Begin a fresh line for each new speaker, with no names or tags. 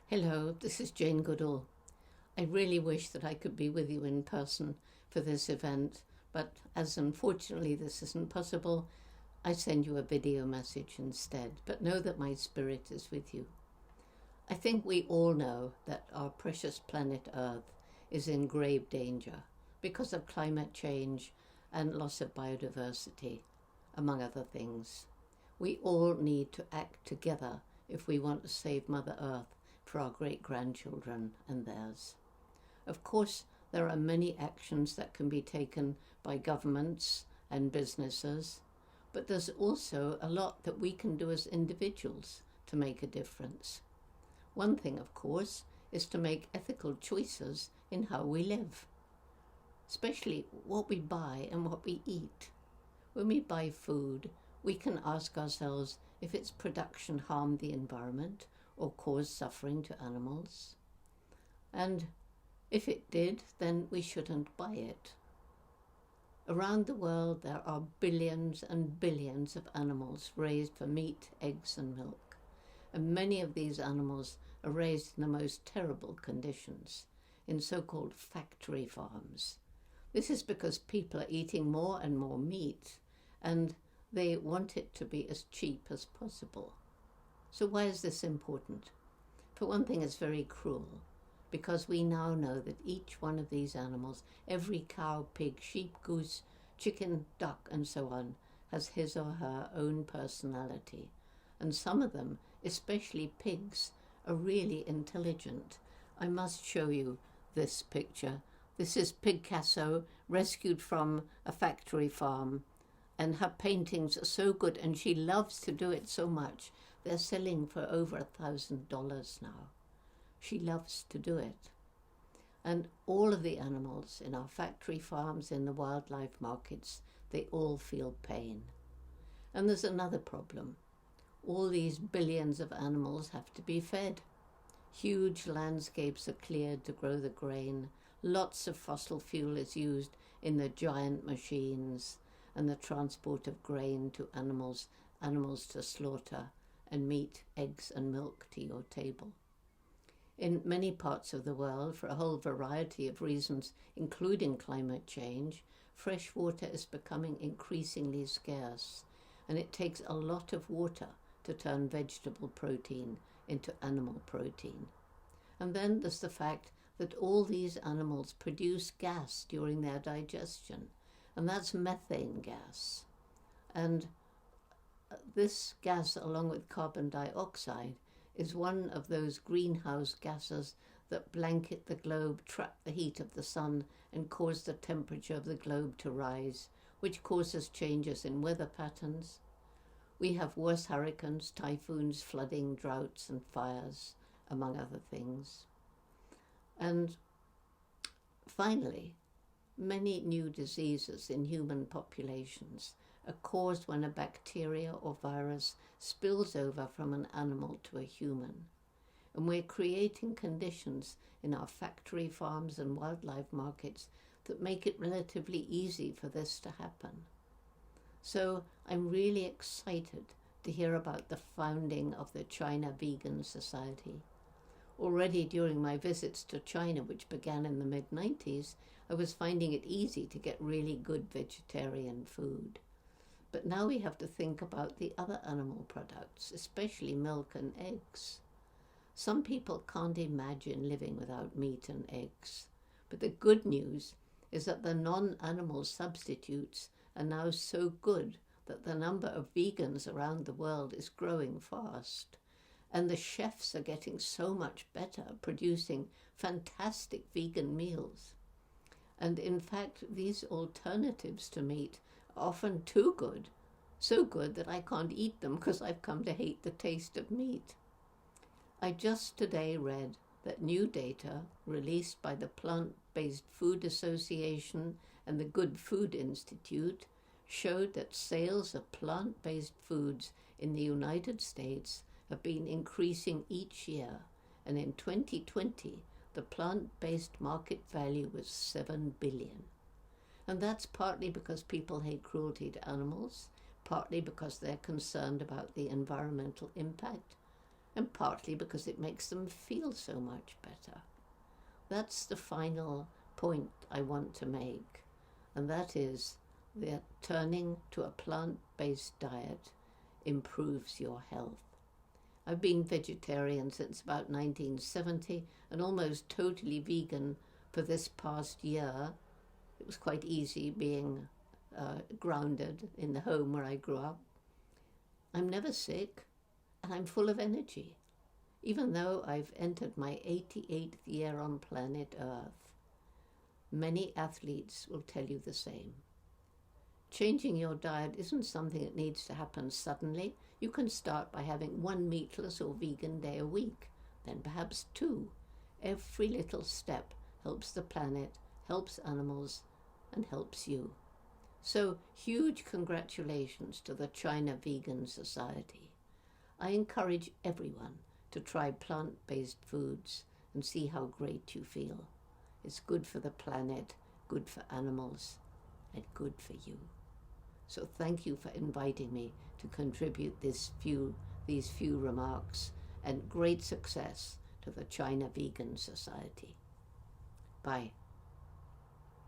Hello, this is Jane Goodall. I really wish that I could be with you in person for this event, but as unfortunately this isn't possible, I send you a video message instead. But know that my spirit is with you. I think we all know that our precious planet Earth is in grave danger because of climate change and loss of biodiversity, among other things. We all need to act together if we want to save Mother Earth for our great-grandchildren and theirs. Of course, there are many actions that can be taken by governments and businesses, but there's also a lot that we can do as individuals to make a difference. One thing, of course, is to make ethical choices in how we live, especially what we buy and what we eat. When we buy food, we can ask ourselves if its production harmed the environment or caused suffering to animals. And if it did, then we shouldn't buy it. Around the world, there are billions and billions of animals raised for meat, eggs, and milk. And many of these animals are raised in the most terrible conditions, in so-called factory farms. This is because people are eating more and more meat, and they want it to be as cheap as possible. So why is this important? For one thing, it's very cruel, because we now know that each one of these animals, every cow, pig, sheep, goose, chicken, duck, and so on, has his or her own personality. And some of them, especially pigs, are really intelligent. I must show you this picture. This is Picasso, rescued from a factory farm, and her paintings are so good, and she loves to do it so much. They're selling for over $1,000 now. She loves to do it. And all of the animals in our factory farms, in the wildlife markets, they all feel pain. And there's another problem. All these billions of animals have to be fed. Huge landscapes are cleared to grow the grain. Lots of fossil fuel is used in the giant machines and the transport of grain to animals to slaughter, and meat, eggs, and milk to your table. In many parts of the world, for a whole variety of reasons, including climate change, fresh water is becoming increasingly scarce, and it takes a lot of water to turn vegetable protein into animal protein. And then there's the fact that all these animals produce gas during their digestion, and that's methane gas. And this gas, along with carbon dioxide, is one of those greenhouse gases that blanket the globe, trap the heat of the sun, and cause the temperature of the globe to rise, which causes changes in weather patterns. We have worse hurricanes, typhoons, flooding, droughts, and fires, among other things. And finally, many new diseases in human populations are caused when a bacteria or virus spills over from an animal to a human. And we're creating conditions in our factory farms and wildlife markets that make it relatively easy for this to happen. So I'm really excited to hear about the founding of the China Vegan Society. Already during my visits to China, which began in the mid-90s, I was finding it easy to get really good vegetarian food. But now we have to think about the other animal products, especially milk and eggs. Some people can't imagine living without meat and eggs. But the good news is that the non-animal substitutes are now so good that the number of vegans around the world is growing fast. And the chefs are getting so much better, producing fantastic vegan meals. And in fact, these alternatives to meat are often too good, so good that I can't eat them because I've come to hate the taste of meat. I just today read that new data released by the Plant-Based Food Association and the Good Food Institute showed that sales of plant-based foods in the United States have been increasing each year, and in 2020, the plant-based market value was $7 billion. And that's partly because people hate cruelty to animals, partly because they're concerned about the environmental impact, and partly because it makes them feel so much better. That's the final point I want to make, and that is that turning to a plant-based diet improves your health. I've been vegetarian since about 1970 and almost totally vegan for this past year. It was quite easy being grounded in the home where I grew up. I'm never sick and I'm full of energy, even though I've entered my 88th year on planet Earth. Many athletes will tell you the same. Changing your diet isn't something that needs to happen suddenly. You can start by having one meatless or vegan day a week, then perhaps two. Every little step helps the planet, helps animals, and helps you. So, huge congratulations to the China Vegan Society. I encourage everyone to try plant-based foods and see how great you feel. It's good for the planet, good for animals, and good for you. So thank you for inviting me to contribute these few remarks, and great success to the China Vegan Society. Bye.